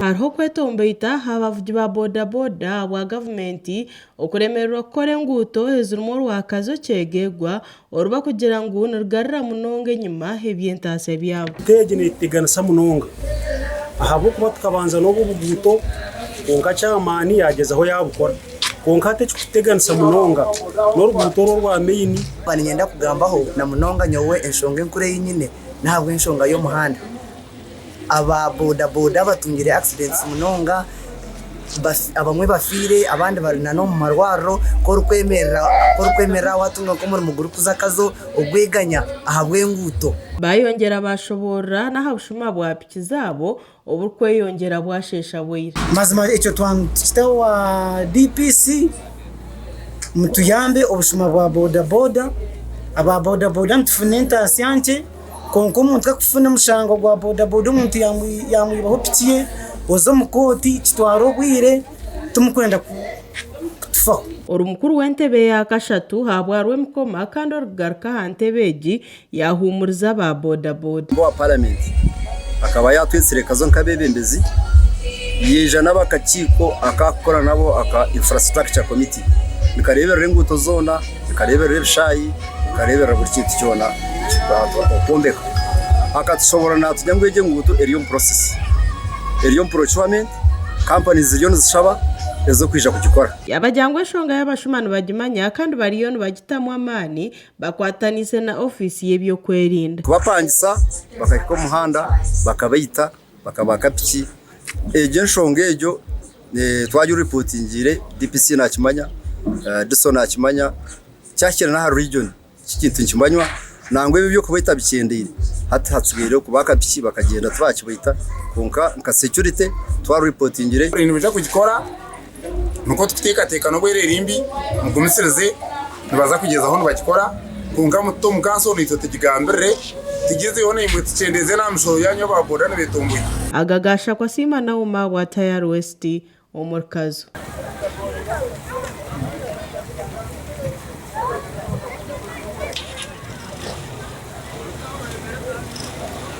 hariho kwetombeita abavugi ba bodaboda bwa gavumenti okuremererwa kukora enguuto ezirimu orwakazo kyegegwa oruba kugira ngu nirugarra munonga enyuma eby'entaasa byabo. Teegi neteganisa munonga ahabw'okuba tukabanza n'obu obuguuto konka kyamaani yagezaho yabukora konka ate kikuteganisa munonga n'oruguuto orwo rwa maini. Ninyenda kugambaho na munonga nyowe enshonga enkuru yinyine nahabwa enshonga y'omuhanda. Aba bodaboda batungire accidents munonga abamwe bafire abandi bari na no mu marwaro ko rukwemerera watunga ko muri muguru kuzakazo ogweganya ahabwe nguto bayongera bashobora nahabushuma bwa piki zabo obukweyongera bwashesha bwire mazima icyo twantitaho wa DPC mutuyambe obushuma bwa bodaboda aba bodaboda mtufunenta siyanche konko umuntu akufuna mushango gwa bodaboda umuntu yamwibaho pikiye ozo mukoti kitwaro bwire tumukwenda kutufa. Orumukuru w'entebe ya kashatu habwarwe mukoma kandi orugaruka hantebegi yahumuriza ba bodaboda wa parliament akaba yatwitsireka zo nkabebembezi yeja n'abakakiko akakora nabo aka infrastructure committee bikarebera renguto zona bikarebera bishayi bikarebera buri kintu cyona okumbeka akatushobora natujya ngwege ngutu eriyo process eriyo procurement companies ziriyo zishaba ezo kwija kugikora yabajyangwe shonga y'abashumano bagimanya kandi bariyo bagitamu amani bakwatanise na office y'ebyo kwerinda kubapangisa bakakiko umuhanda bakabayita bakabaka piki eje nshonga ejo twajya reportingire DPC nakimanya diso nakimanya cyakira na region kikintu nkimanywa nangwe byo kubayita bikendeye hatsubire kubaka piki bakagenda twakibayita konka nka security twa reportingire ibintu bija kugikora nuko tuteka no bwere rimbi mugumisirize nibaza kugeza aho bagikora konka muto mukanso nito tugigambire tigeze yone imwe tucendeze namusho yanyo baboda nebetombuye agagasha kwa sima na uma wa Tayar West omurkazo.